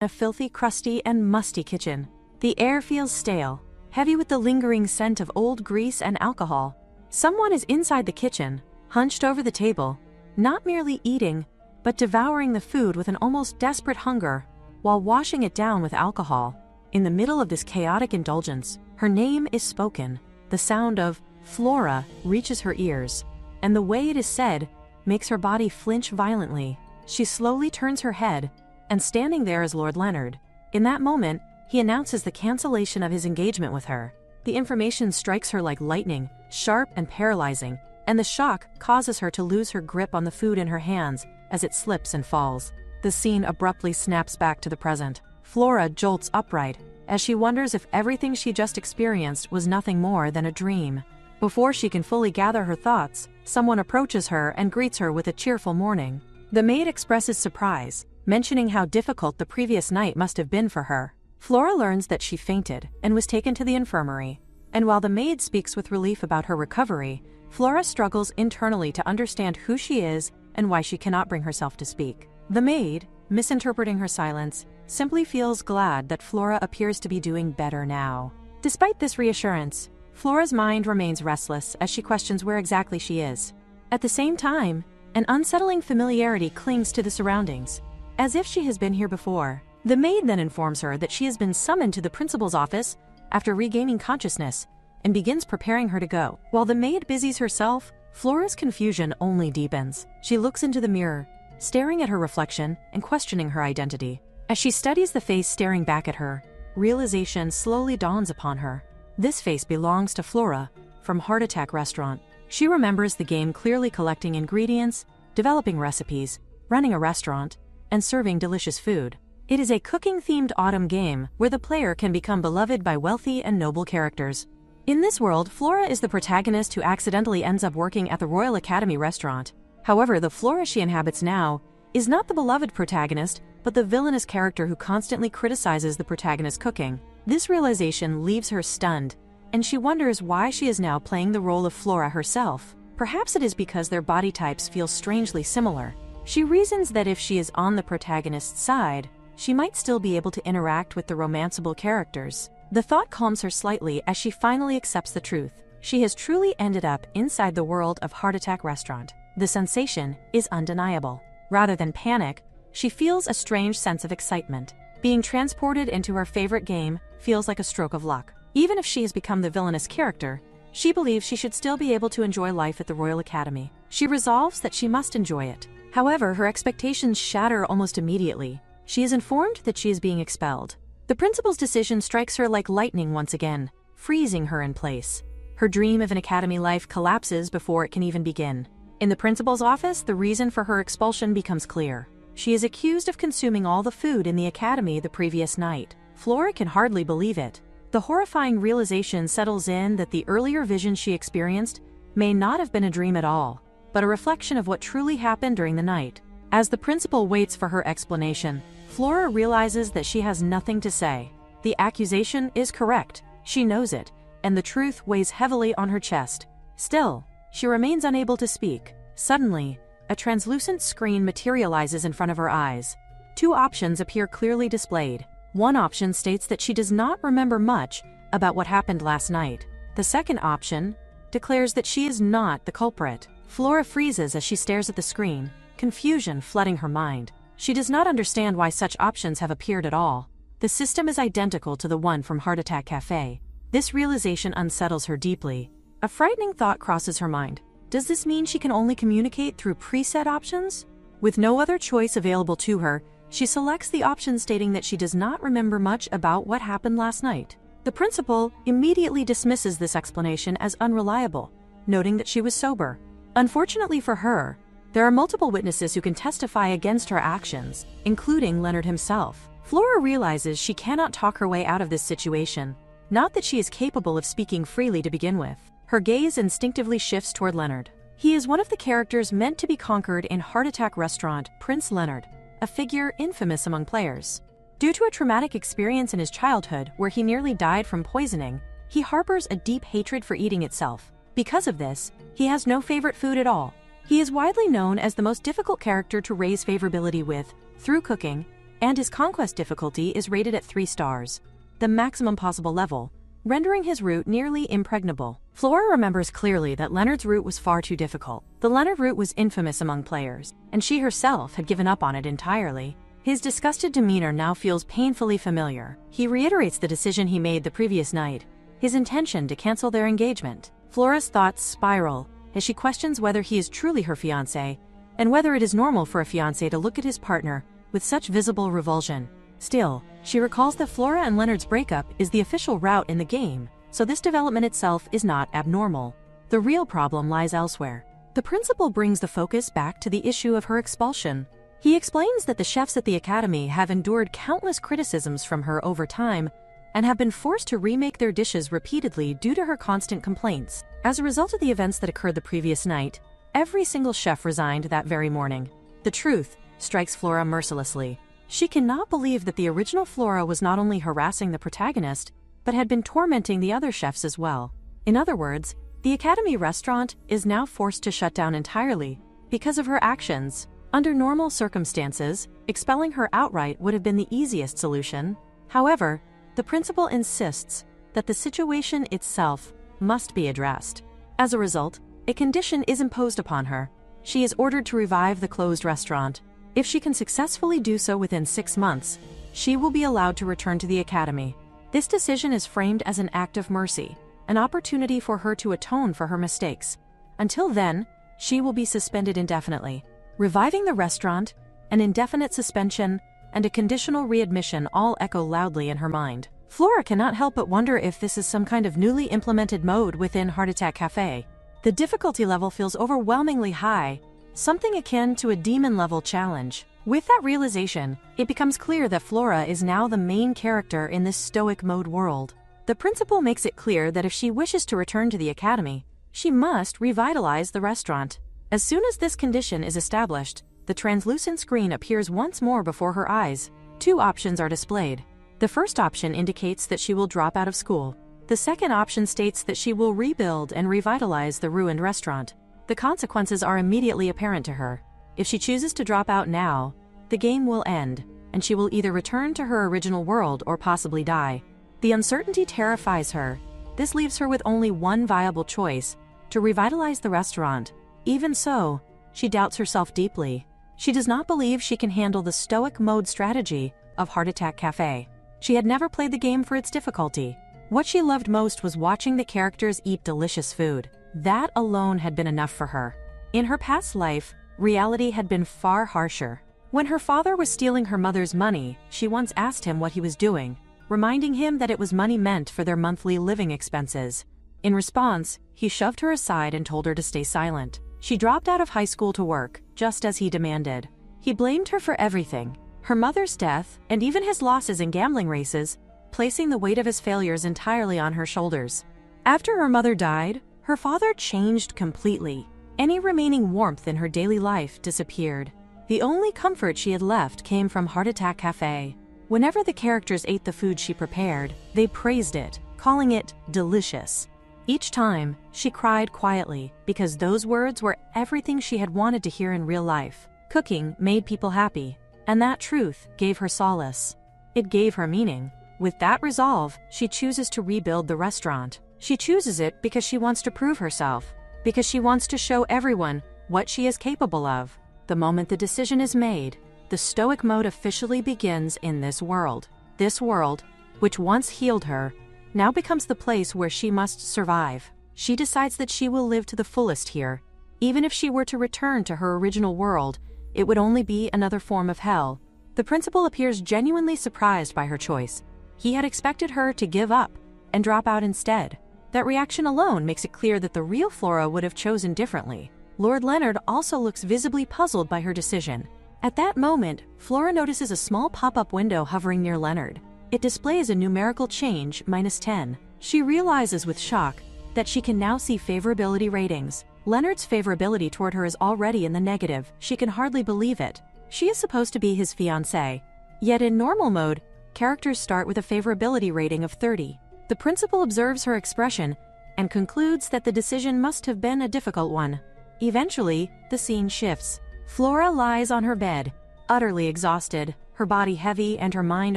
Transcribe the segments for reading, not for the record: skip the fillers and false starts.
A filthy, crusty, and musty kitchen. The air feels stale, heavy with the lingering scent of old grease and alcohol. Someone is inside the kitchen, hunched over the table, not merely eating, but devouring the food with an almost desperate hunger, while washing it down with alcohol. In the middle of this chaotic indulgence, her name is spoken. The sound of Flora reaches her ears, and the way it is said makes her body flinch violently. She slowly turns her head, and standing there is Lord Leonard. In that moment, he announces the cancellation of his engagement with her. The information strikes her like lightning, sharp and paralyzing, and the shock causes her to lose her grip on the food in her hands as it slips and falls. The scene abruptly snaps back to the present. Flora jolts upright, as she wonders if everything she just experienced was nothing more than a dream. Before she can fully gather her thoughts, someone approaches her and greets her with a cheerful morning. The maid expresses surprise, mentioning how difficult the previous night must have been for her. Flora learns that she fainted and was taken to the infirmary, and while the maid speaks with relief about her recovery, Flora struggles internally to understand who she is and why she cannot bring herself to speak. The maid, misinterpreting her silence, simply feels glad that Flora appears to be doing better now. Despite this reassurance, Flora's mind remains restless as she questions where exactly she is. At the same time, an unsettling familiarity clings to the surroundings, as if she has been here before. The maid then informs her that she has been summoned to the principal's office after regaining consciousness and begins preparing her to go. While the maid busies herself, Flora's confusion only deepens. She looks into the mirror, staring at her reflection and questioning her identity. As she studies the face staring back at her, realization slowly dawns upon her. This face belongs to Flora, from Heart Attack Restaurant. She remembers the game clearly, collecting ingredients, developing recipes, running a restaurant, and serving delicious food. It is a cooking-themed autumn game where the player can become beloved by wealthy and noble characters. In this world, Flora is the protagonist who accidentally ends up working at the Royal Academy restaurant. However, the Flora she inhabits now is not the beloved protagonist, but the villainous character who constantly criticizes the protagonist's cooking. This realization leaves her stunned, and she wonders why she is now playing the role of Flora herself. Perhaps it is because their body types feel strangely similar. She reasons that if she is on the protagonist's side, she might still be able to interact with the romanceable characters. The thought calms her slightly as she finally accepts the truth. She has truly ended up inside the world of Heart Attack Restaurant. The sensation is undeniable. Rather than panic, she feels a strange sense of excitement. Being transported into her favorite game feels like a stroke of luck. Even if she has become the villainous character, she believes she should still be able to enjoy life at the Royal Academy. She resolves that she must enjoy it. However, her expectations shatter almost immediately. She is informed that she is being expelled. The principal's decision strikes her like lightning once again, freezing her in place. Her dream of an academy life collapses before it can even begin. In the principal's office, the reason for her expulsion becomes clear. She is accused of consuming all the food in the academy the previous night. Flora can hardly believe it. The horrifying realization settles in that the earlier vision she experienced may not have been a dream at all, but a reflection of what truly happened during the night. As the principal waits for her explanation, Flora realizes that she has nothing to say. The accusation is correct, she knows it, and the truth weighs heavily on her chest. Still, she remains unable to speak. Suddenly, a translucent screen materializes in front of her eyes. Two options appear clearly displayed. One option states that she does not remember much about what happened last night. The second option declares that she is not the culprit. Flora freezes as she stares at the screen, confusion flooding her mind. She does not understand why such options have appeared at all. The system is identical to the one from Heart Attack Cafe. This realization unsettles her deeply. A frightening thought crosses her mind. Does this mean she can only communicate through preset options? With no other choice available to her, she selects the option stating that she does not remember much about what happened last night. The principal immediately dismisses this explanation as unreliable, noting that she was sober. Unfortunately for her, there are multiple witnesses who can testify against her actions, including Leonard himself. Flora realizes she cannot talk her way out of this situation. Not that she is capable of speaking freely to begin with. Her gaze instinctively shifts toward Leonard. He is one of the characters meant to be conquered in Heart Attack Restaurant, Prince Leonard, a figure infamous among players. Due to a traumatic experience in his childhood where he nearly died from poisoning, he harbors a deep hatred for eating itself. Because of this, he has no favorite food at all. He is widely known as the most difficult character to raise favorability with through cooking, and his conquest difficulty is rated at 3 stars, the maximum possible level, rendering his route nearly impregnable. Flora remembers clearly that Leonard's route was far too difficult. The Leonard route was infamous among players, and she herself had given up on it entirely. His disgusted demeanor now feels painfully familiar. He reiterates the decision he made the previous night, his intention to cancel their engagement. Flora's thoughts spiral as she questions whether he is truly her fiancé, and whether it is normal for a fiancé to look at his partner with such visible revulsion. Still, she recalls that Flora and Leonard's breakup is the official route in the game, so this development itself is not abnormal. The real problem lies elsewhere. The principal brings the focus back to the issue of her expulsion. He explains that the chefs at the academy have endured countless criticisms from her over time and have been forced to remake their dishes repeatedly due to her constant complaints. As a result of the events that occurred the previous night, every single chef resigned that very morning. The truth strikes Flora mercilessly. She cannot believe that the original Flora was not only harassing the protagonist, but had been tormenting the other chefs as well. In other words, the Academy restaurant is now forced to shut down entirely because of her actions. Under normal circumstances, expelling her outright would have been the easiest solution. However, the principal insists that the situation itself must be addressed. As a result, a condition is imposed upon her. She is ordered to revive the closed restaurant. If she can successfully do so within 6 months, she will be allowed to return to the academy. This decision is framed as an act of mercy, an opportunity for her to atone for her mistakes. Until then, she will be suspended indefinitely. Reviving the restaurant, an indefinite suspension, and a conditional readmission all echo loudly in her mind. Flora cannot help but wonder if this is some kind of newly implemented mode within Heart Attack Cafe. The difficulty level feels overwhelmingly high, something akin to a demon-level challenge. With that realization, it becomes clear that Flora is now the main character in this stoic mode world. The principal makes it clear that if she wishes to return to the academy, she must revitalize the restaurant. As soon as this condition is established, the translucent screen appears once more before her eyes. 2 options are displayed. The first option indicates that she will drop out of school. The second option states that she will rebuild and revitalize the ruined restaurant. The consequences are immediately apparent to her. If she chooses to drop out now, the game will end, and she will either return to her original world or possibly die. The uncertainty terrifies her. This leaves her with only one viable choice: to revitalize the restaurant. Even so, she doubts herself deeply. She does not believe she can handle the stoic mode strategy of Heart Attack Cafe. She had never played the game for its difficulty. What she loved most was watching the characters eat delicious food. That alone had been enough for her. In her past life, reality had been far harsher. When her father was stealing her mother's money, she once asked him what he was doing, reminding him that it was money meant for their monthly living expenses. In response, he shoved her aside and told her to stay silent. She dropped out of high school to work, just as he demanded. He blamed her for everything: her mother's death, and even his losses in gambling races, placing the weight of his failures entirely on her shoulders. After her mother died, her father changed completely. Any remaining warmth in her daily life disappeared. The only comfort she had left came from Heart Attack Cafe. Whenever the characters ate the food she prepared, they praised it, calling it delicious. Each time, she cried quietly, because those words were everything she had wanted to hear in real life. Cooking made people happy, and that truth gave her solace. It gave her meaning. With that resolve, she chooses to rebuild the restaurant. She chooses it because she wants to prove herself, because she wants to show everyone what she is capable of. The moment the decision is made, the stoic mode officially begins in this world. This world, which once healed her, now becomes the place where she must survive. She decides that she will live to the fullest here. Even if she were to return to her original world, it would only be another form of hell. The principal appears genuinely surprised by her choice. He had expected her to give up and drop out instead. That reaction alone makes it clear that the real Flora would have chosen differently. Lord Leonard also looks visibly puzzled by her decision. At that moment, Flora notices a small pop-up window hovering near Leonard. It displays a numerical change, -10. She realizes with shock that she can now see favorability ratings. Leonard's favorability toward her is already in the negative. She can hardly believe it. She is supposed to be his fiancée. Yet in normal mode, characters start with a favorability rating of 30. The principal observes her expression and concludes that the decision must have been a difficult one. Eventually, the scene shifts. Flora lies on her bed, utterly exhausted. her body heavy and her mind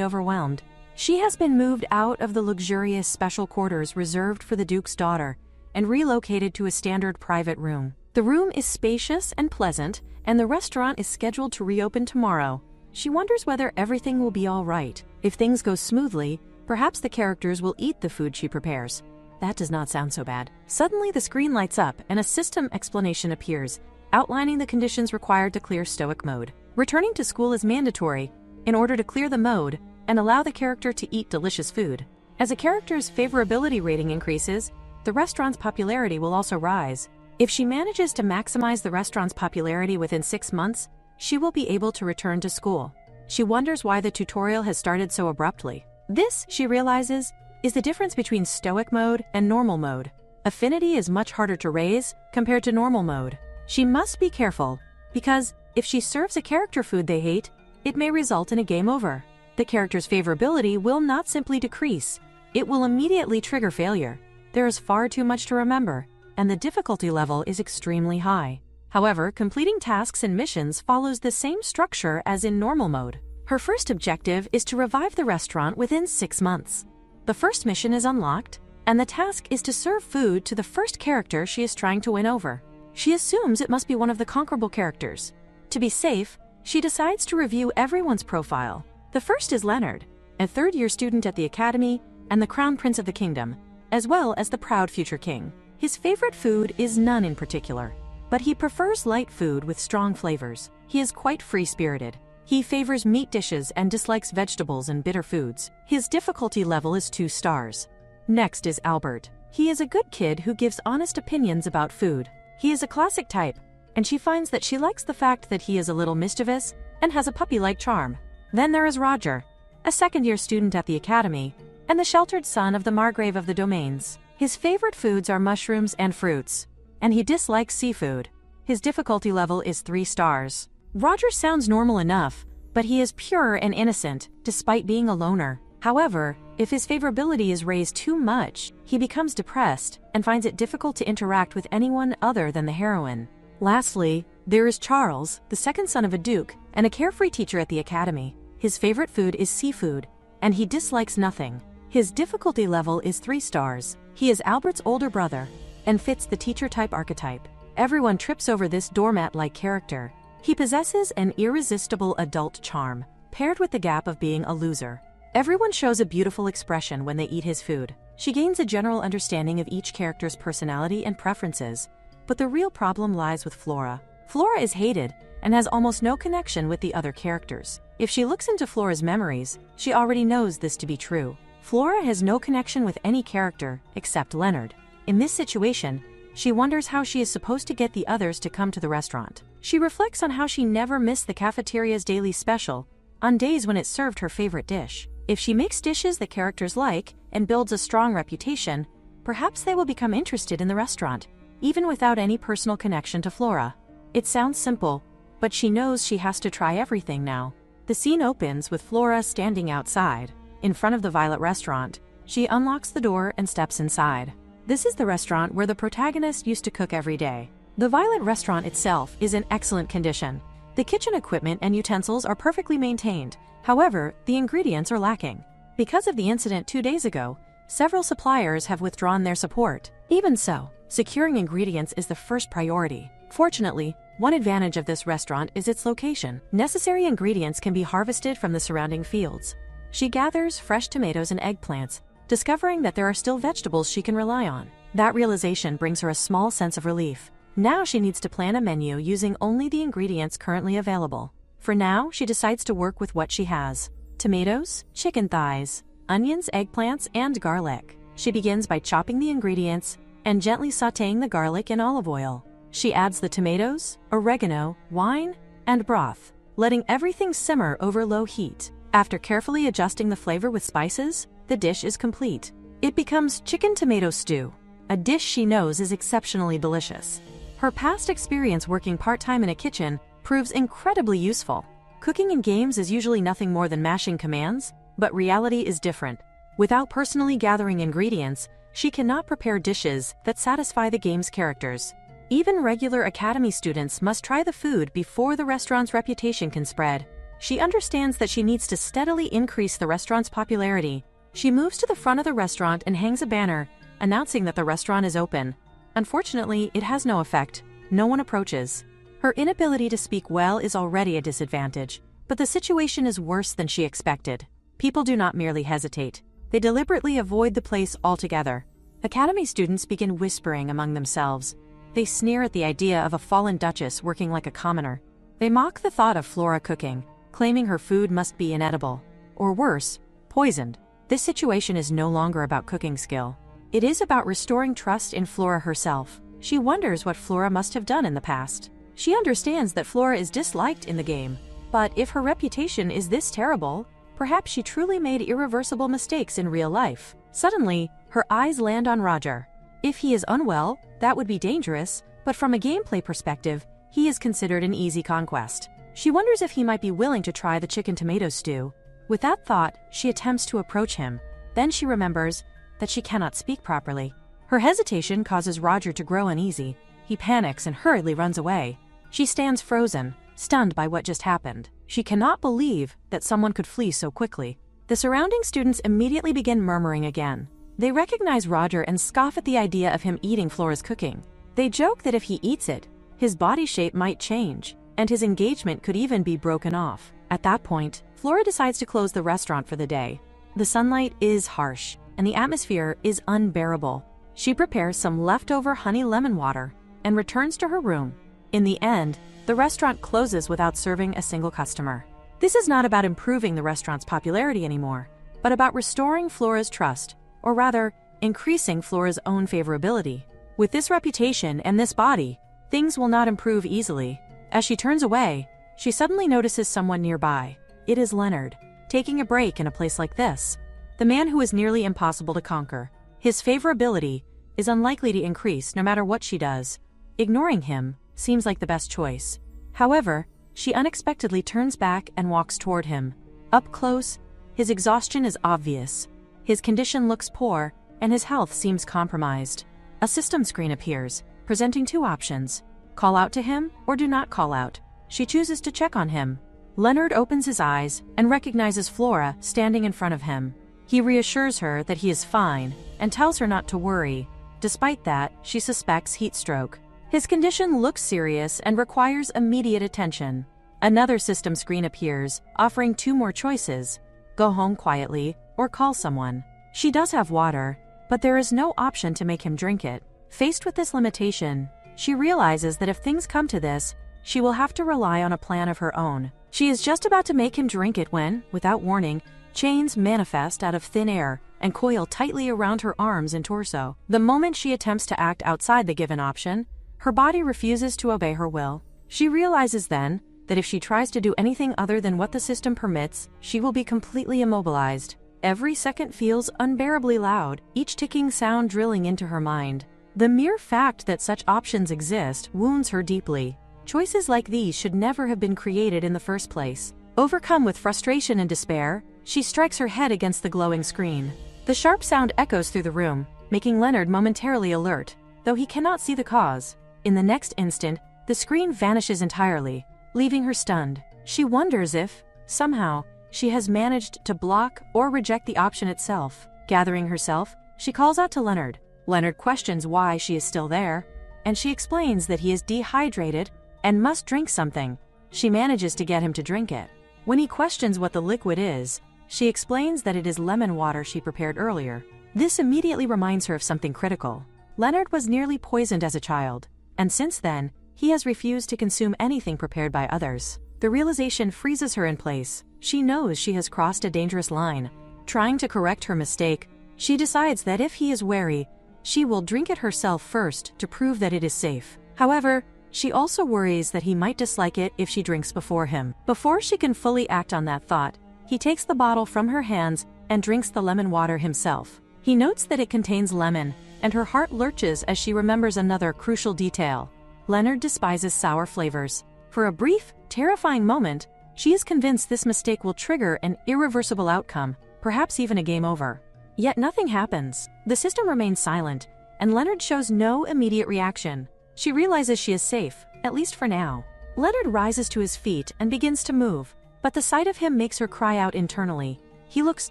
overwhelmed. She has been moved out of the luxurious special quarters reserved for the Duke's daughter and relocated to a standard private room. The room is spacious and pleasant, and the restaurant is scheduled to reopen tomorrow. She wonders whether everything will be all right. If things go smoothly, perhaps the characters will eat the food she prepares. That does not sound so bad. Suddenly the screen lights up and a system explanation appears, outlining the conditions required to clear stoic mode. Returning to school is mandatory in order to clear the mode and allow the character to eat delicious food. As a character's favorability rating increases, the restaurant's popularity will also rise. If she manages to maximize the restaurant's popularity within 6 months, she will be able to return to school. She wonders why the tutorial has started so abruptly. This, she realizes, is the difference between stoic mode and normal mode. Affinity is much harder to raise compared to normal mode. She must be careful, because if she serves a character food they hate, it may result in a game over. The character's favorability will not simply decrease, it will immediately trigger failure. There is far too much to remember, and the difficulty level is extremely high. However, completing tasks and missions follows the same structure as in normal mode. Her first objective is to revive the restaurant within 6 months. The first mission is unlocked, and the task is to serve food to the first character she is trying to win over. She assumes it must be one of the conquerable characters. To be safe, she decides to review everyone's profile. The first is Leonard, a third-year student at the academy and the crown prince of the kingdom, as well as the proud future king. His favorite food is none in particular, but he prefers light food with strong flavors. He is quite free-spirited. He favors meat dishes and dislikes vegetables and bitter foods. His difficulty level is 2 stars. Next is Albert. He is a good kid who gives honest opinions about food. He is a classic type, and she finds that she likes the fact that he is a little mischievous and has a puppy-like charm. Then there is Roger, a second-year student at the academy, and the sheltered son of the Margrave of the Domains. His favorite foods are mushrooms and fruits, and he dislikes seafood. His difficulty level is 3 stars. Roger sounds normal enough, but he is pure and innocent, despite being a loner. However, if his favorability is raised too much, he becomes depressed and finds it difficult to interact with anyone other than the heroine. Lastly, there is Charles, the second son of a duke and a carefree teacher at the academy. His favorite food is seafood, and he dislikes nothing. His difficulty level is 3 stars. He is Albert's older brother and fits the teacher-type archetype. Everyone trips over this doormat-like character. He possesses an irresistible adult charm, paired with the gap of being a loser. Everyone shows a beautiful expression when they eat his food. She gains a general understanding of each character's personality and preferences, but the real problem lies with Flora. Flora is hated and has almost no connection with the other characters. If she looks into Flora's memories, she already knows this to be true. Flora has no connection with any character except Leonard. In this situation, she wonders how she is supposed to get the others to come to the restaurant. She reflects on how she never missed the cafeteria's daily special on days when it served her favorite dish. If she makes dishes that characters like and builds a strong reputation, perhaps they will become interested in the restaurant, even without any personal connection to Flora. It sounds simple, but she knows she has to try everything now. The scene opens with Flora standing outside, in front of the Violet restaurant. She unlocks the door and steps inside. This is the restaurant where the protagonist used to cook every day. The Violet restaurant itself is in excellent condition. The kitchen equipment and utensils are perfectly maintained. However, the ingredients are lacking. Because of the incident 2 days ago, several suppliers have withdrawn their support. Even so, securing ingredients is the first priority. Fortunately, one advantage of this restaurant is its location. Necessary ingredients can be harvested from the surrounding fields. She gathers fresh tomatoes and eggplants, discovering that there are still vegetables she can rely on. That realization brings her a small sense of relief. Now she needs to plan a menu using only the ingredients currently available. For now, she decides to work with what she has: tomatoes, chicken thighs, onions, eggplants, and garlic. She begins by chopping the ingredients and gently sautéing the garlic in olive oil. She adds the tomatoes, oregano, wine, and broth, letting everything simmer over low heat. After carefully adjusting the flavor with spices, the dish is complete. It becomes chicken tomato stew, a dish she knows is exceptionally delicious. Her past experience working part-time in a kitchen proves incredibly useful. Cooking in games is usually nothing more than mashing commands, but reality is different. Without personally gathering ingredients, she cannot prepare dishes that satisfy the game's characters. Even regular academy students must try the food before the restaurant's reputation can spread. She understands that she needs to steadily increase the restaurant's popularity. She moves to the front of the restaurant and hangs a banner, announcing that the restaurant is open. Unfortunately, it has no effect. No one approaches. Her inability to speak well is already a disadvantage, but the situation is worse than she expected. People do not merely hesitate. They deliberately avoid the place altogether. Academy students begin whispering among themselves. They sneer at the idea of a fallen duchess working like a commoner. They mock the thought of Flora cooking, claiming her food must be inedible. Or worse, poisoned. This situation is no longer about cooking skill. It is about restoring trust in Flora herself. She wonders what Flora must have done in the past. She understands that Flora is disliked in the game, but if her reputation is this terrible, perhaps she truly made irreversible mistakes in real life. Suddenly, her eyes land on Roger. If he is unwell, that would be dangerous, but from a gameplay perspective, he is considered an easy conquest. She wonders if he might be willing to try the chicken tomato stew. With that thought, she attempts to approach him. Then she remembers that she cannot speak properly. Her hesitation causes Roger to grow uneasy. He panics and hurriedly runs away. She stands frozen, stunned by what just happened. She cannot believe that someone could flee so quickly. The surrounding students immediately begin murmuring again. They recognize Roger and scoff at the idea of him eating Flora's cooking. They joke that if he eats it, his body shape might change, and his engagement could even be broken off. At that point, Flora decides to close the restaurant for the day. The sunlight is harsh, and the atmosphere is unbearable. She prepares some leftover honey lemon water and returns to her room. In the end, the restaurant closes without serving a single customer. This is not about improving the restaurant's popularity anymore, but about restoring Flora's trust, or rather, increasing Flora's own favorability. With this reputation and this body, things will not improve easily. As she turns away, she suddenly notices someone nearby. It is Leonard, taking a break in a place like this. The man who is nearly impossible to conquer. His favorability is unlikely to increase no matter what she does. Ignoring him seems like the best choice. However, she unexpectedly turns back and walks toward him. Up close, his exhaustion is obvious. His condition looks poor, and his health seems compromised. A system screen appears, presenting two options: call out to him or do not call out. She chooses to check on him. Leonard opens his eyes and recognizes Flora standing in front of him. He reassures her that he is fine and tells her not to worry. Despite that, she suspects heat stroke. His condition looks serious and requires immediate attention. Another system screen appears, offering two more choices: go home quietly or call someone. She does have water, but there is no option to make him drink it. Faced with this limitation, she realizes that if things come to this, she will have to rely on a plan of her own. She is just about to make him drink it when, without warning, chains manifest out of thin air and coil tightly around her arms and torso. The moment she attempts to act outside the given option, her body refuses to obey her will. She realizes then that if she tries to do anything other than what the system permits, she will be completely immobilized. Every second feels unbearably loud, each ticking sound drilling into her mind. The mere fact that such options exist wounds her deeply. Choices like these should never have been created in the first place. Overcome with frustration and despair, she strikes her head against the glowing screen. The sharp sound echoes through the room, making Leonard momentarily alert, though he cannot see the cause. In the next instant, the screen vanishes entirely, leaving her stunned. She wonders if, somehow, she has managed to block or reject the option itself. Gathering herself, she calls out to Leonard. Leonard questions why she is still there, and she explains that he is dehydrated and must drink something. She manages to get him to drink it. When he questions what the liquid is, she explains that it is lemon water she prepared earlier. This immediately reminds her of something critical. Leonard was nearly poisoned as a child, and since then, he has refused to consume anything prepared by others. The realization freezes her in place. She knows she has crossed a dangerous line. Trying to correct her mistake, she decides that if he is wary, she will drink it herself first to prove that it is safe. However, she also worries that he might dislike it if she drinks before him. Before she can fully act on that thought, he takes the bottle from her hands and drinks the lemon water himself. He notes that it contains lemon, and her heart lurches as she remembers another crucial detail. Leonard despises sour flavors. For a brief, terrifying moment, she is convinced this mistake will trigger an irreversible outcome, perhaps even a game over. Yet nothing happens. The system remains silent, and Leonard shows no immediate reaction. She realizes she is safe, at least for now. Leonard rises to his feet and begins to move, but the sight of him makes her cry out internally. He looks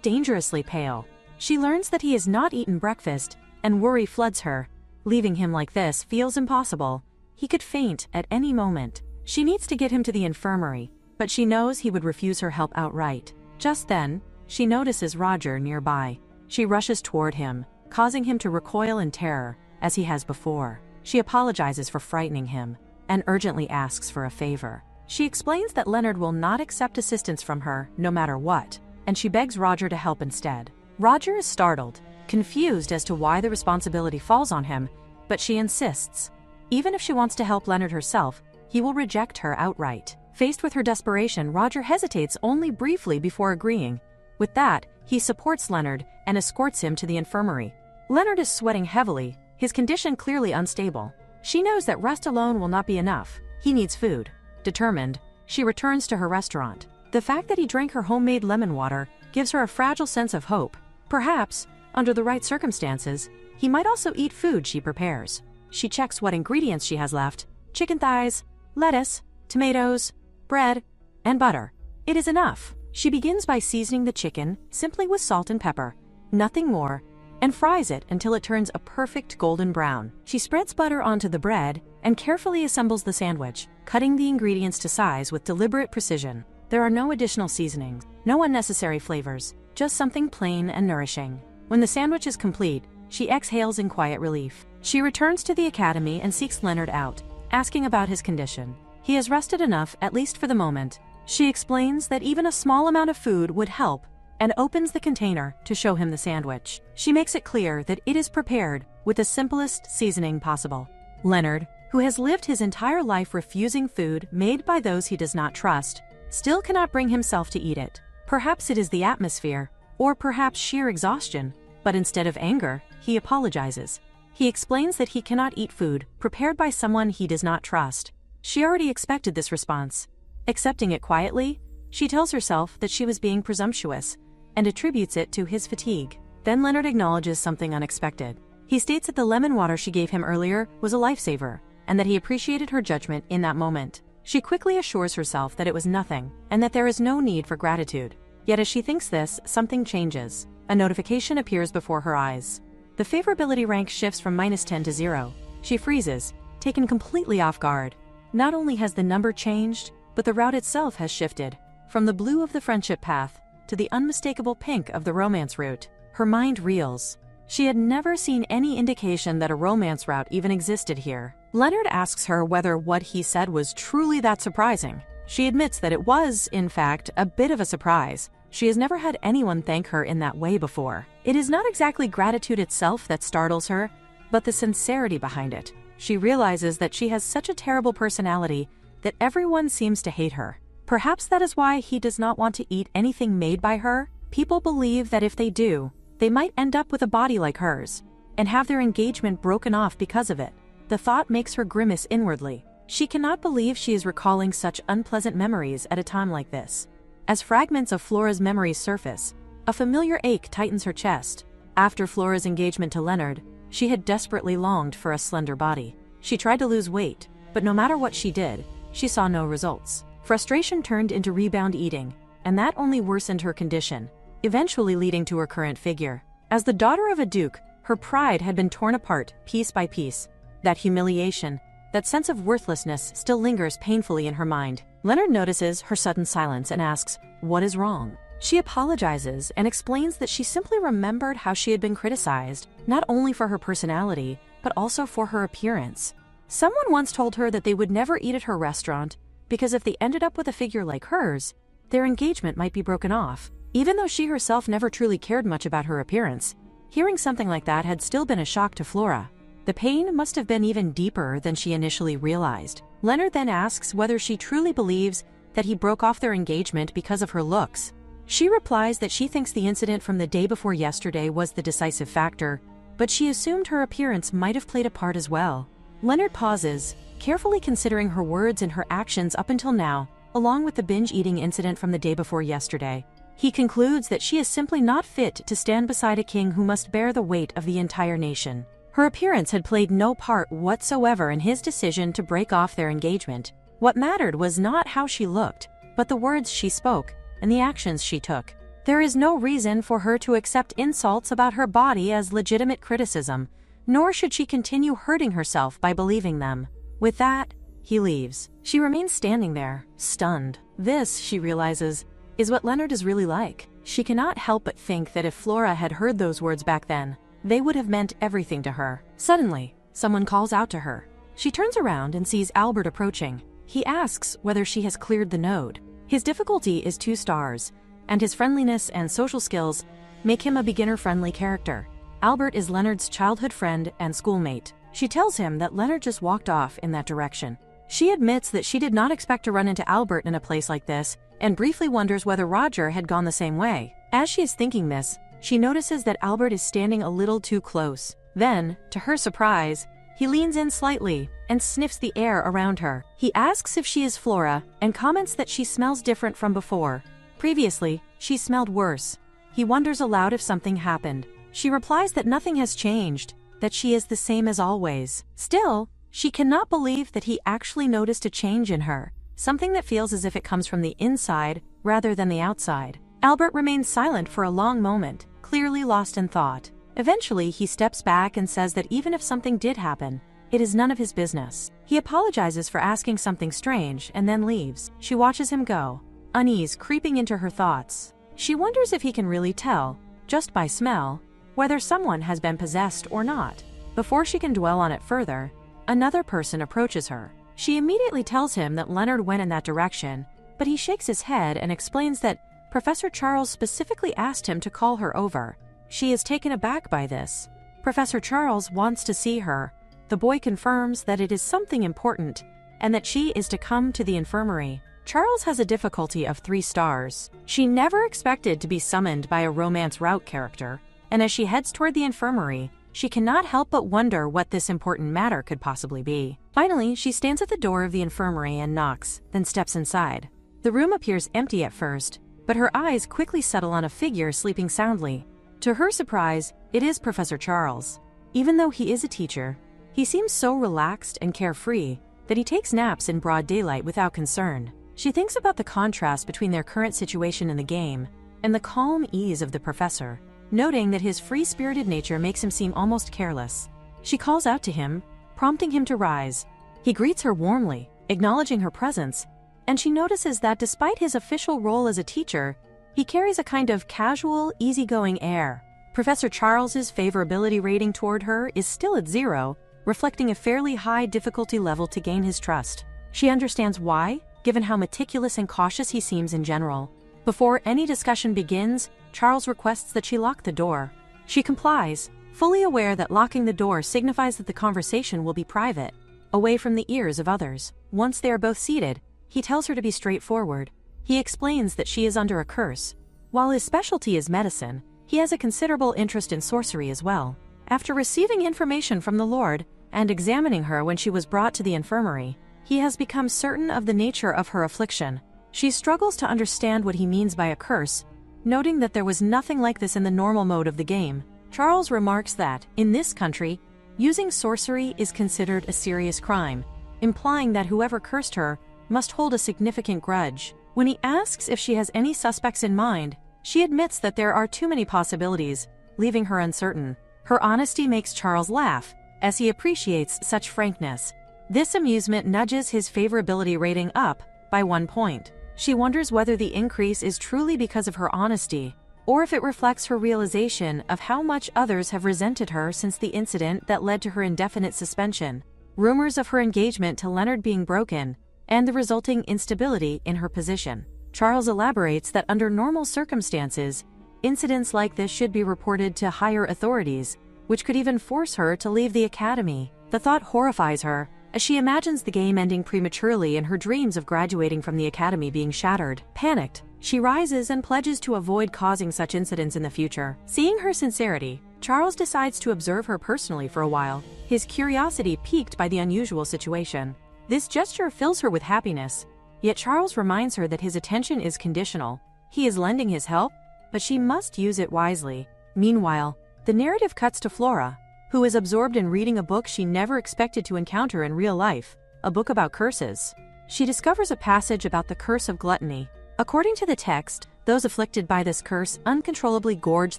dangerously pale. She learns that he has not eaten breakfast, and worry floods her. Leaving him like this feels impossible. He could faint at any moment. She needs to get him to the infirmary, but she knows he would refuse her help outright. Just then, she notices Roger nearby. She rushes toward him, causing him to recoil in terror, as he has before. She apologizes for frightening him, and urgently asks for a favor. She explains that Leonard will not accept assistance from her, no matter what, and she begs Roger to help instead. Roger is startled, confused as to why the responsibility falls on him, but she insists. Even if she wants to help Leonard herself, he will reject her outright. Faced with her desperation, Roger hesitates only briefly before agreeing. With that, he supports Leonard and escorts him to the infirmary. Leonard is sweating heavily, his condition clearly unstable. She knows that rest alone will not be enough. He needs food. Determined, she returns to her restaurant. The fact that he drank her homemade lemon water gives her a fragile sense of hope. Perhaps, under the right circumstances, he might also eat food she prepares. She checks what ingredients she has left: chicken thighs, lettuce, tomatoes, bread, and butter. It is enough. She begins by seasoning the chicken simply with salt and pepper, nothing more, and fries it until it turns a perfect golden brown. She spreads butter onto the bread and carefully assembles the sandwich, cutting the ingredients to size with deliberate precision. There are no additional seasonings, no unnecessary flavors, just something plain and nourishing. When the sandwich is complete, she exhales in quiet relief. She returns to the academy and seeks Leonard out, asking about his condition. He has rested enough, at least for the moment. She explains that even a small amount of food would help and opens the container to show him the sandwich. She makes it clear that it is prepared with the simplest seasoning possible. Leonard, who has lived his entire life refusing food made by those he does not trust, still cannot bring himself to eat it. Perhaps it is the atmosphere, or perhaps sheer exhaustion, but instead of anger, he apologizes. He explains that he cannot eat food prepared by someone he does not trust. She already expected this response. Accepting it quietly, she tells herself that she was being presumptuous and attributes it to his fatigue. Then Leonard acknowledges something unexpected. He states that the lemon water she gave him earlier was a lifesaver, and that he appreciated her judgment in that moment. She quickly assures herself that it was nothing, and that there is no need for gratitude. Yet as she thinks this, something changes. A notification appears before her eyes. The favorability rank shifts from -10 to 0. She freezes, taken completely off guard. Not only has the number changed, but the route itself has shifted, from the blue of the friendship path to the unmistakable pink of the romance route. Her mind reels. She had never seen any indication that a romance route even existed here. Leonard asks her whether what he said was truly that surprising. She admits that it was, in fact, a bit of a surprise. She has never had anyone thank her in that way before. It is not exactly gratitude itself that startles her, but the sincerity behind it. She realizes that she has such a terrible personality that everyone seems to hate her. Perhaps that is why he does not want to eat anything made by her. People believe that if they do, they might end up with a body like hers, and have their engagement broken off because of it. The thought makes her grimace inwardly. She cannot believe she is recalling such unpleasant memories at a time like this. As fragments of Flora's memories surface, a familiar ache tightens her chest. After Flora's engagement to Leonard, she had desperately longed for a slender body. She tried to lose weight, but no matter what she did, she saw no results. Frustration turned into rebound eating, and that only worsened her condition, eventually leading to her current figure. As the daughter of a duke, her pride had been torn apart piece by piece. That humiliation, that sense of worthlessness still lingers painfully in her mind. Leonard notices her sudden silence and asks, "What is wrong?" She apologizes and explains that she simply remembered how she had been criticized, not only for her personality, but also for her appearance. Someone once told her that they would never eat at her restaurant because if they ended up with a figure like hers, their engagement might be broken off. Even though she herself never truly cared much about her appearance, hearing something like that had still been a shock to Flora. The pain must have been even deeper than she initially realized. Leonard then asks whether she truly believes that he broke off their engagement because of her looks. She replies that she thinks the incident from the day before yesterday was the decisive factor, but she assumed her appearance might have played a part as well. Leonard pauses, carefully considering her words and her actions up until now, along with the binge-eating incident from the day before yesterday. He concludes that she is simply not fit to stand beside a king who must bear the weight of the entire nation. Her appearance had played no part whatsoever in his decision to break off their engagement. What mattered was not how she looked, but the words she spoke and the actions she took. There is no reason for her to accept insults about her body as legitimate criticism, nor should she continue hurting herself by believing them. With that, he leaves. She remains standing there, stunned. This, she realizes, is what Leonard is really like. She cannot help but think that if Flora had heard those words back then, they would have meant everything to her. Suddenly, someone calls out to her. She turns around and sees Albert approaching. He asks whether she has cleared the node. His difficulty is 2 stars, and his friendliness and social skills make him a beginner-friendly character. Albert is Leonard's childhood friend and schoolmate. She tells him that Leonard just walked off in that direction. She admits that she did not expect to run into Albert in a place like this, and briefly wonders whether Roger had gone the same way. As she is thinking this, she notices that Albert is standing a little too close. Then, to her surprise, he leans in slightly and sniffs the air around her. He asks if she is Flora and comments that she smells different from before. Previously, she smelled worse. He wonders aloud if something happened. She replies that nothing has changed, that she is the same as always. Still, she cannot believe that he actually noticed a change in her, something that feels as if it comes from the inside rather than the outside. Albert remains silent for a long moment, clearly lost in thought. Eventually, he steps back and says that even if something did happen, it is none of his business. He apologizes for asking something strange and then leaves. She watches him go, unease creeping into her thoughts. She wonders if he can really tell, just by smell, whether someone has been possessed or not. Before she can dwell on it further, another person approaches her. She immediately tells him that Leonard went in that direction, but he shakes his head and explains that Professor Charles specifically asked him to call her over. She is taken aback by this. Professor Charles wants to see her. The boy confirms that it is something important and that she is to come to the infirmary. Charles has a difficulty of 3 stars. She never expected to be summoned by a romance route character, and as she heads toward the infirmary, she cannot help but wonder what this important matter could possibly be. Finally, she stands at the door of the infirmary and knocks, then steps inside. The room appears empty at first, but her eyes quickly settle on a figure sleeping soundly. To her surprise, it is Professor Charles. Even though he is a teacher, he seems so relaxed and carefree that he takes naps in broad daylight without concern. She thinks about the contrast between their current situation in the game and the calm ease of the professor, noting that his free-spirited nature makes him seem almost careless. She calls out to him, prompting him to rise. He greets her warmly, acknowledging her presence, and she notices that despite his official role as a teacher, he carries a kind of casual, easygoing air. Professor Charles's favorability rating toward her is still at 0, reflecting a fairly high difficulty level to gain his trust. She understands why, given how meticulous and cautious he seems in general. Before any discussion begins, Charles requests that she lock the door. She complies, fully aware that locking the door signifies that the conversation will be private, away from the ears of others. Once they are both seated, he tells her to be straightforward. He explains that she is under a curse. While his specialty is medicine, he has a considerable interest in sorcery as well. After receiving information from the Lord and examining her when she was brought to the infirmary, he has become certain of the nature of her affliction. She struggles to understand what he means by a curse, noting that there was nothing like this in the normal mode of the game. Charles remarks that, in this country, using sorcery is considered a serious crime, implying that whoever cursed her must hold a significant grudge. When he asks if she has any suspects in mind, she admits that there are too many possibilities, leaving her uncertain. Her honesty makes Charles laugh, as he appreciates such frankness. This amusement nudges his favorability rating up by 1 point. She wonders whether the increase is truly because of her honesty, or if it reflects her realization of how much others have resented her since the incident that led to her indefinite suspension. Rumors of her engagement to Leonard being broken, and the resulting instability in her position. Charles elaborates that under normal circumstances, incidents like this should be reported to higher authorities, which could even force her to leave the academy. The thought horrifies her, as she imagines the game ending prematurely and her dreams of graduating from the academy being shattered. Panicked, she rises and pledges to avoid causing such incidents in the future. Seeing her sincerity, Charles decides to observe her personally for a while, his curiosity piqued by the unusual situation. This gesture fills her with happiness, yet Charles reminds her that his attention is conditional. He is lending his help, but she must use it wisely. Meanwhile, the narrative cuts to Flora, who is absorbed in reading a book she never expected to encounter in real life, a book about curses. she discovers a passage about the curse of gluttony. According to the text, those afflicted by this curse uncontrollably gorge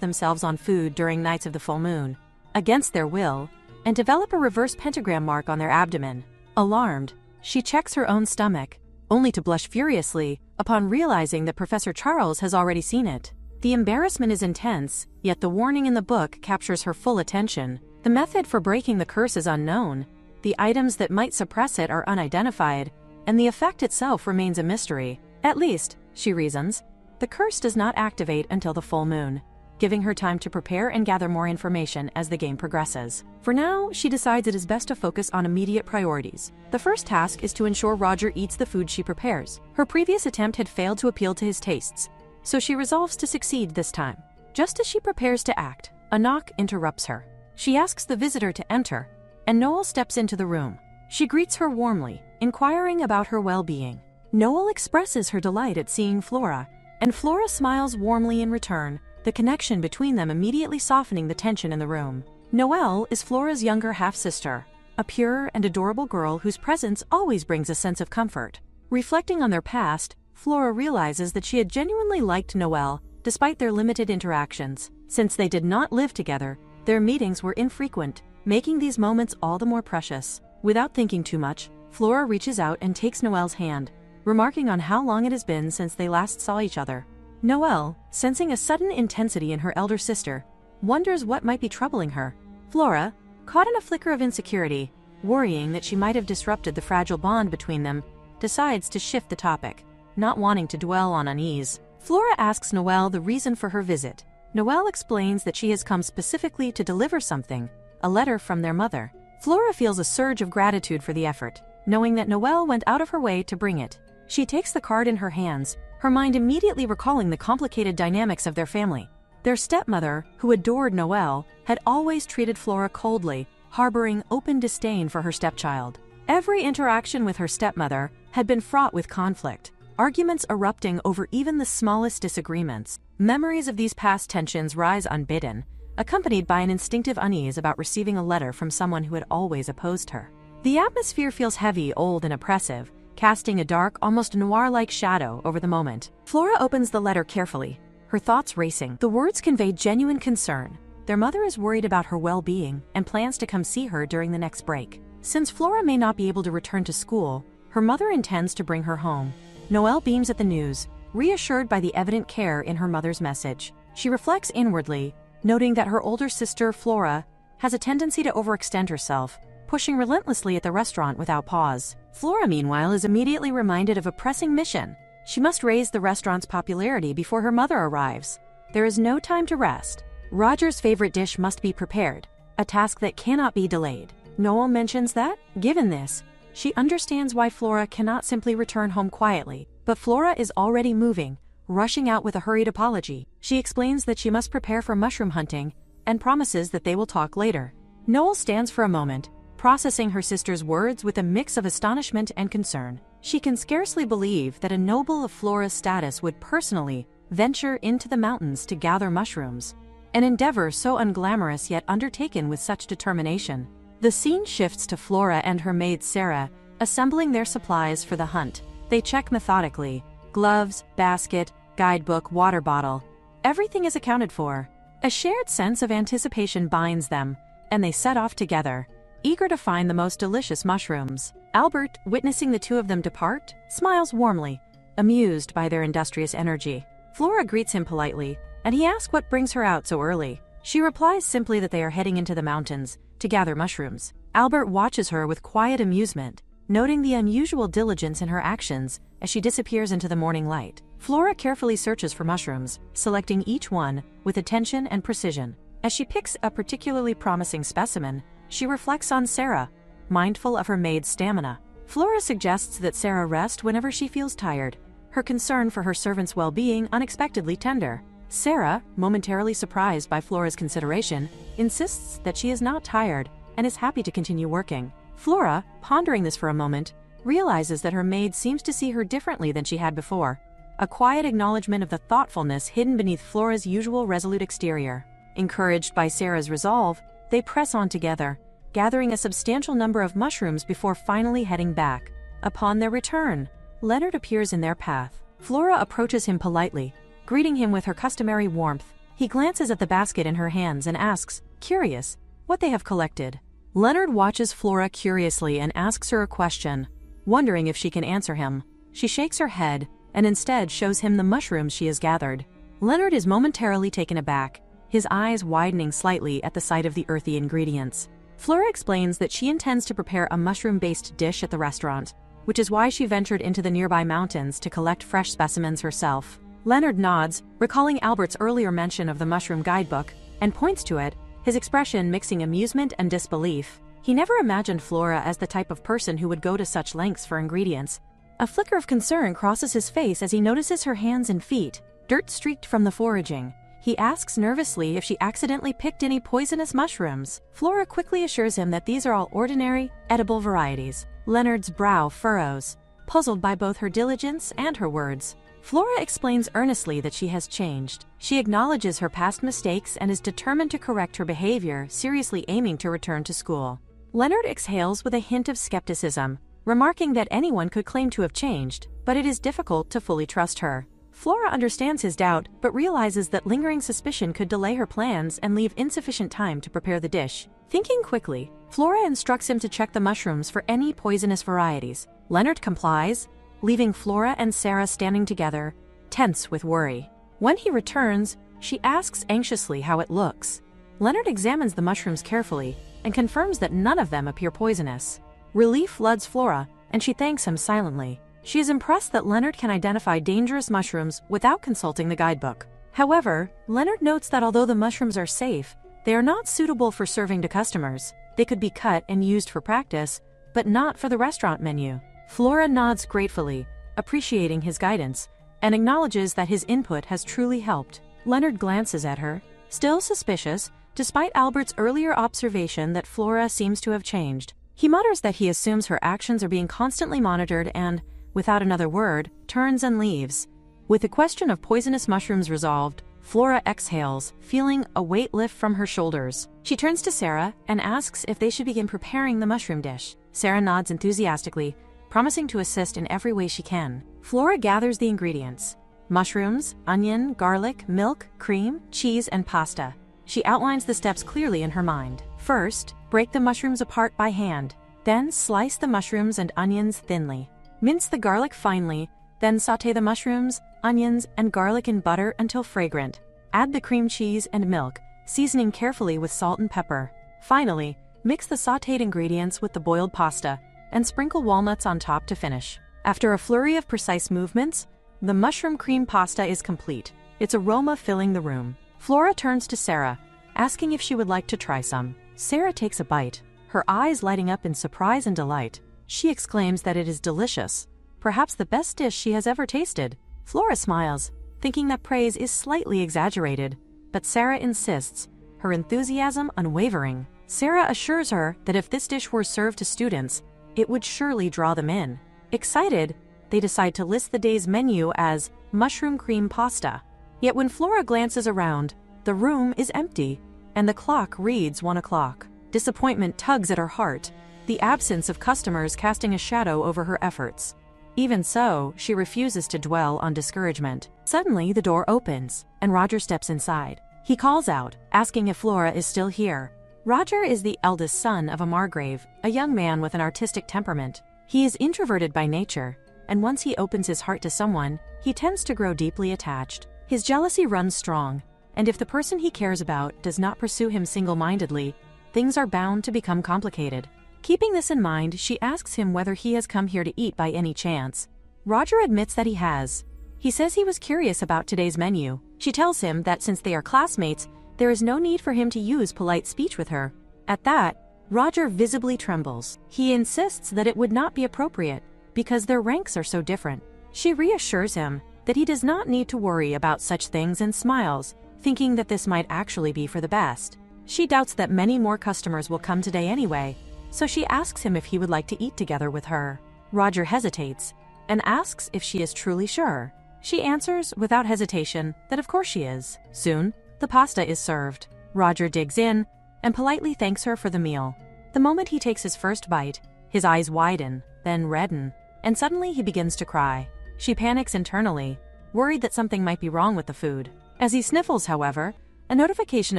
themselves on food during nights of the full moon, against their will, and develop a reverse pentagram mark on their abdomen. Alarmed, she checks her own stomach, only to blush furiously upon realizing that Professor Charles has already seen it. The embarrassment is intense, yet the warning in the book captures her full attention. The method for breaking the curse is unknown, the items that might suppress it are unidentified, and the effect itself remains a mystery. At least, she reasons, the curse does not activate until the full moon, giving her time to prepare and gather more information as the game progresses. For now, she decides it is best to focus on immediate priorities. The first task is to ensure Roger eats the food she prepares. Her previous attempt had failed to appeal to his tastes, so she resolves to succeed this time. Just as she prepares to act, a knock interrupts her. She asks the visitor to enter, and Noel steps into the room. She greets her warmly, inquiring about her well-being. Noel expresses her delight at seeing Flora, and Flora smiles warmly in return, the connection between them immediately softening the tension in the room. Noelle is Flora's younger half-sister, a pure and adorable girl whose presence always brings a sense of comfort. Reflecting on their past, Flora realizes that she had genuinely liked Noelle, despite their limited interactions. Since they did not live together, their meetings were infrequent, making these moments all the more precious. Without thinking too much, Flora reaches out and takes Noelle's hand, remarking on how long it has been since they last saw each other. Noelle, sensing a sudden intensity in her elder sister, wonders what might be troubling her. Flora, caught in a flicker of insecurity, worrying that she might have disrupted the fragile bond between them, decides to shift the topic, not wanting to dwell on unease. Flora asks Noelle the reason for her visit. Noelle explains that she has come specifically to deliver something, a letter from their mother. Flora feels a surge of gratitude for the effort, knowing that Noelle went out of her way to bring it. She takes the card in her hands, her mind immediately recalling the complicated dynamics of their family. Their stepmother, who adored Noelle, had always treated Flora coldly, harboring open disdain for her stepchild. Every interaction with her stepmother had been fraught with conflict, arguments erupting over even the smallest disagreements. Memories of these past tensions rise unbidden, accompanied by an instinctive unease about receiving a letter from someone who had always opposed her. The atmosphere feels heavy, old, and oppressive, casting a dark, almost noir-like shadow over the moment. Flora opens the letter carefully, her thoughts racing. The words convey genuine concern. Their mother is worried about her well-being and plans to come see her during the next break. Since Flora may not be able to return to school, her mother intends to bring her home. Noelle beams at the news, reassured by the evident care in her mother's message. She reflects inwardly, noting that her older sister, Flora, has a tendency to overextend herself, pushing relentlessly at the restaurant without pause. Flora, meanwhile, is immediately reminded of a pressing mission. She must raise the restaurant's popularity before her mother arrives. There is no time to rest. Roger's favorite dish must be prepared, a task that cannot be delayed. Noel mentions that, given this, she understands why Flora cannot simply return home quietly. But Flora is already moving, rushing out with a hurried apology. She explains that she must prepare for mushroom hunting and promises that they will talk later. Noel stands for a moment, processing her sister's words with a mix of astonishment and concern. She can scarcely believe that a noble of Flora's status would personally venture into the mountains to gather mushrooms, an endeavor so unglamorous yet undertaken with such determination. The scene shifts to Flora and her maid Sarah, assembling their supplies for the hunt. They check methodically: gloves, basket, guidebook, water bottle. Everything is accounted for. A shared sense of anticipation binds them, and they set off together, eager to find the most delicious mushrooms. Albert, witnessing the two of them depart, smiles warmly, amused by their industrious energy. Flora greets him politely, and he asks what brings her out so early. She replies simply that they are heading into the mountains to gather mushrooms. Albert watches her with quiet amusement, noting the unusual diligence in her actions as she disappears into the morning light. Flora carefully searches for mushrooms, selecting each one with attention and precision. As she picks a particularly promising specimen, she reflects on Sarah, mindful of her maid's stamina. Flora suggests that Sarah rest whenever she feels tired, her concern for her servant's well-being unexpectedly tender. Sarah, momentarily surprised by Flora's consideration, insists that she is not tired and is happy to continue working. Flora, pondering this for a moment, realizes that her maid seems to see her differently than she had before, a quiet acknowledgement of the thoughtfulness hidden beneath Flora's usual resolute exterior. Encouraged by Sarah's resolve, they press on together, gathering a substantial number of mushrooms before finally heading back. Upon their return, Leonard appears in their path. Flora approaches him politely, greeting him with her customary warmth. He glances at the basket in her hands and asks, curious, what they have collected. Leonard watches Flora curiously and asks her a question, wondering if she can answer him. She shakes her head and instead shows him the mushrooms she has gathered. Leonard is momentarily taken aback, his eyes widening slightly at the sight of the earthy ingredients. Flora explains that she intends to prepare a mushroom-based dish at the restaurant, which is why she ventured into the nearby mountains to collect fresh specimens herself. Leonard nods, recalling Albert's earlier mention of the mushroom guidebook, and points to it, his expression mixing amusement and disbelief. He never imagined Flora as the type of person who would go to such lengths for ingredients. A flicker of concern crosses his face as he notices her hands and feet, dirt streaked from the foraging. He asks nervously if she accidentally picked any poisonous mushrooms. Flora quickly assures him that these are all ordinary, edible varieties. Leonard's brow furrows, puzzled by both her diligence and her words. Flora explains earnestly that she has changed. She acknowledges her past mistakes and is determined to correct her behavior, seriously aiming to return to school. Leonard exhales with a hint of skepticism, remarking that anyone could claim to have changed, but it is difficult to fully trust her. Flora understands his doubt, but realizes that lingering suspicion could delay her plans and leave insufficient time to prepare the dish. Thinking quickly, Flora instructs him to check the mushrooms for any poisonous varieties. Leonard complies, leaving Flora and Sarah standing together, tense with worry. When he returns, she asks anxiously how it looks. Leonard examines the mushrooms carefully and confirms that none of them appear poisonous. Relief floods Flora, and she thanks him silently. She is impressed that Leonard can identify dangerous mushrooms without consulting the guidebook. However, Leonard notes that although the mushrooms are safe, they are not suitable for serving to customers. They could be cut and used for practice, but not for the restaurant menu. Flora nods gratefully, appreciating his guidance, and acknowledges that his input has truly helped. Leonard glances at her, still suspicious, despite Albert's earlier observation that Flora seems to have changed. He mutters that he assumes her actions are being constantly monitored and, without another word, turns and leaves. With the question of poisonous mushrooms resolved, Flora exhales, feeling a weight lift from her shoulders. She turns to Sarah and asks if they should begin preparing the mushroom dish. Sarah nods enthusiastically, promising to assist in every way she can. Flora gathers the ingredients: mushrooms, onion, garlic, milk, cream, cheese, and pasta. She outlines the steps clearly in her mind. First, break the mushrooms apart by hand. Then slice the mushrooms and onions thinly. Mince the garlic finely, then sauté the mushrooms, onions, and garlic in butter until fragrant. Add the cream cheese and milk, seasoning carefully with salt and pepper. Finally, mix the sautéed ingredients with the boiled pasta, and sprinkle walnuts on top to finish. After a flurry of precise movements, the mushroom cream pasta is complete, its aroma filling the room. Flora turns to Sarah, asking if she would like to try some. Sarah takes a bite, her eyes lighting up in surprise and delight. She exclaims that it is delicious, perhaps the best dish she has ever tasted. Flora smiles, thinking that praise is slightly exaggerated, but Sarah insists, her enthusiasm unwavering. Sarah assures her that if this dish were served to students, it would surely draw them in. Excited, they decide to list the day's menu as mushroom cream pasta. Yet when Flora glances around, the room is empty, and the clock reads 1 o'clock. Disappointment tugs at her heart, the absence of customers casting a shadow over her efforts. Even so, she refuses to dwell on discouragement. Suddenly, the door opens, and Roger steps inside. He calls out, asking if Flora is still here. Roger is the eldest son of a Margrave, a young man with an artistic temperament. He is introverted by nature, and once he opens his heart to someone, he tends to grow deeply attached. His jealousy runs strong, and if the person he cares about does not pursue him single-mindedly, things are bound to become complicated. Keeping this in mind, she asks him whether he has come here to eat by any chance. Roger admits that he has. He says he was curious about today's menu. She tells him that since they are classmates, there is no need for him to use polite speech with her. At that, Roger visibly trembles. He insists that it would not be appropriate, because their ranks are so different. She reassures him that he does not need to worry about such things and smiles, thinking that this might actually be for the best. She doubts that many more customers will come today anyway, so she asks him if he would like to eat together with her. Roger hesitates and asks if she is truly sure. She answers without hesitation that of course she is. Soon, the pasta is served. Roger digs in and politely thanks her for the meal. The moment he takes his first bite, his eyes widen, then redden. and suddenly he begins to cry. She panics internally, worried that something might be wrong with the food. As he sniffles, however, a notification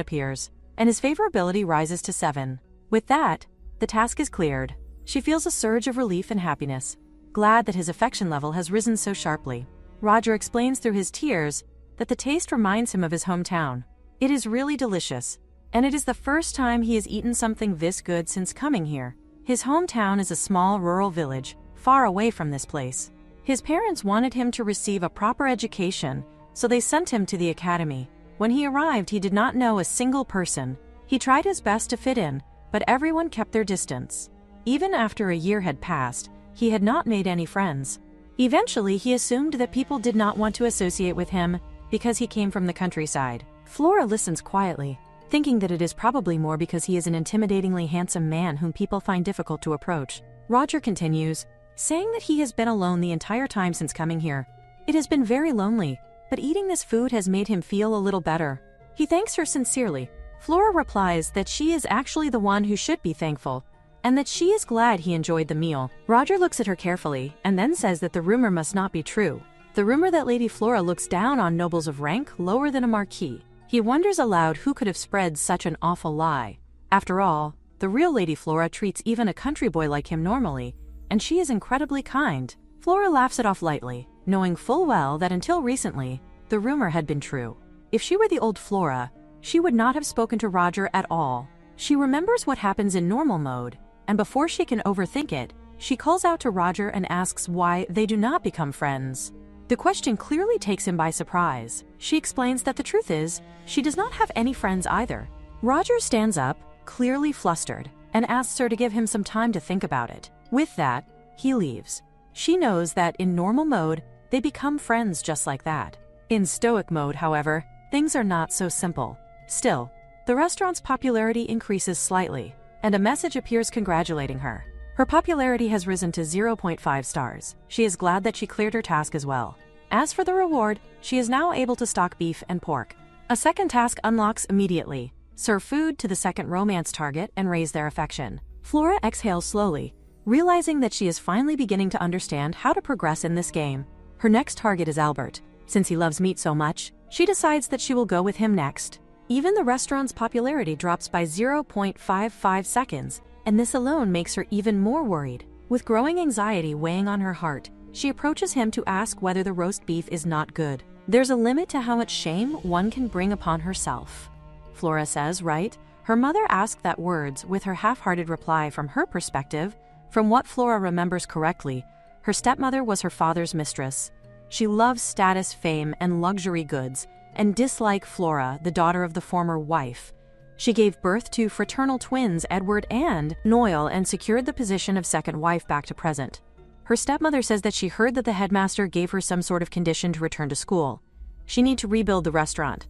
appears, and his favorability rises to 7. With that, the task is cleared. She feels a surge of relief and happiness, glad that his affection level has risen so sharply. Roger explains through his tears that the taste reminds him of his hometown. It is really delicious, and it is the first time he has eaten something this good since coming here. His hometown is a small rural village, far away from this place. His parents wanted him to receive a proper education, so they sent him to the academy. When he arrived, he did not know a single person. He tried his best to fit in, but everyone kept their distance. Even after a year had passed, he had not made any friends. Eventually, he assumed that people did not want to associate with him because he came from the countryside. Flora listens quietly, thinking that it is probably more because he is an intimidatingly handsome man whom people find difficult to approach. Roger continues, saying that he has been alone the entire time since coming here. It has been very lonely, but eating this food has made him feel a little better. He thanks her sincerely. Flora replies that she is actually the one who should be thankful, and that she is glad he enjoyed the meal. Roger looks at her carefully and then says that the rumor must not be true. The rumor that Lady Flora looks down on nobles of rank lower than a marquis. He wonders aloud who could have spread such an awful lie. After all, the real Lady Flora treats even a country boy like him normally, and she is incredibly kind. Flora laughs it off lightly, knowing full well that until recently, the rumor had been true. If she were the old Flora, she would not have spoken to Roger at all. She remembers what happens in normal mode, and before she can overthink it, she calls out to Roger and asks why they do not become friends. The question clearly takes him by surprise. She explains that the truth is, she does not have any friends either. Roger stands up, clearly flustered, and asks her to give him some time to think about it. With that, he leaves. She knows that in normal mode, they become friends just like that. In stoic mode, however, things are not so simple. Still, the restaurant's popularity increases slightly, and a message appears congratulating her. Her popularity has risen to 0.5 stars. She is glad that she cleared her task as well. As for the reward, she is now able to stock beef and pork. A second task unlocks immediately. Serve food to the second romance target and raise their affection. Flora exhales slowly, realizing that she is finally beginning to understand how to progress in this game. Her next target is Albert. Since he loves meat so much, she decides that she will go with him next. Even the restaurant's popularity drops by 0.55 seconds, and this alone makes her even more worried. With growing anxiety weighing on her heart, she approaches him to ask whether the roast beef is not good. There's a limit to how much shame one can bring upon herself. Flora says, right? Her mother asked that words with her half-hearted reply. From her perspective, from what Flora remembers correctly, her stepmother was her father's mistress. She loves status, fame, and luxury goods, and disliked Flora, the daughter of the former wife. She gave birth to fraternal twins Edward and Noel and secured the position of second wife back to present. Her stepmother says that she heard that the headmaster gave her some sort of condition to return to school. She need to rebuild the restaurant.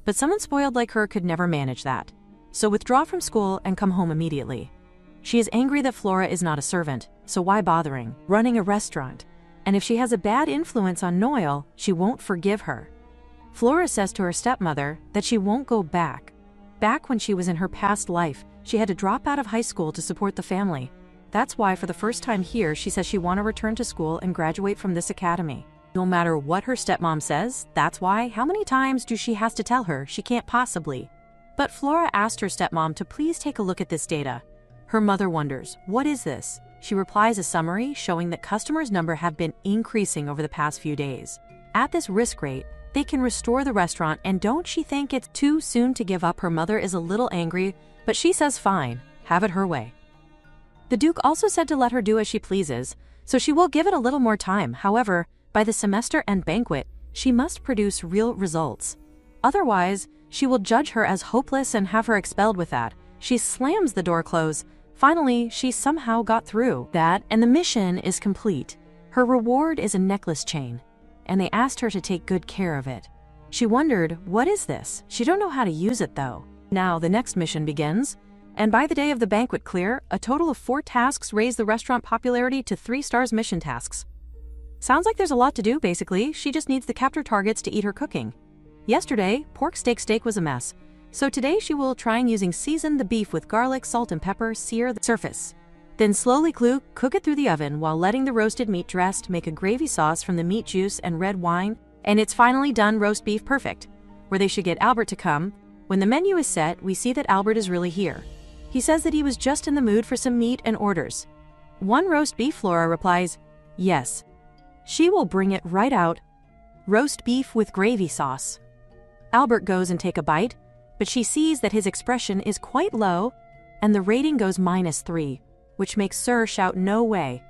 But someone spoiled like her could never manage that. So withdraw from school and come home immediately. She is angry that Flora is not a servant, so why bothering running a restaurant? And if she has a bad influence on Noel, she won't forgive her. Flora says to her stepmother that she won't go back. Back when she was in her past life, she had to drop out of high school to support the family. That's why for the first time here, she says she want to return to school and graduate from this academy. No matter what her stepmom says, that's why. How many times do she has to tell her she can't possibly? But Flora asked her stepmom to please take a look at this data. Her mother wonders, what is this? She replies a summary showing that customers' number have been increasing over the past few days. At this risk rate, they can restore the restaurant, and don't she think it's too soon to give up? Her mother is a little angry, but she says fine, have it her way. The Duke also said to let her do as she pleases, so she will give it a little more time. However, by the semester and banquet, she must produce real results. Otherwise, she will judge her as hopeless and have her expelled. With that, she slams the door close. Finally, she somehow got through that, and the mission is complete. Her reward is a necklace chain, and they asked her to take good care of it. She wondered, what is this? She don't know how to use it though. Now the next mission begins, and by the day of the banquet clear, a total of 4 tasks raise the restaurant popularity to 3 stars mission tasks. Sounds like there's a lot to do basically. She just needs the capture targets to eat her cooking. Yesterday, pork steak was a mess. So today she will try using season the beef with garlic, salt, and pepper, sear the surface. Then slowly cook it through the oven while letting the roasted meat dressed make a gravy sauce from the meat juice and red wine, and it's finally done. Roast beef perfect. Where they should get Albert to come. When the menu is set, we see that Albert is really here. He says that he was just in the mood for some meat and orders. One roast beef. Flora replies, yes. She will bring it right out. Roast beef with gravy sauce. Albert goes and take a bite, but she sees that his expression is quite low, and the rating goes -3, which makes Sir shout no way.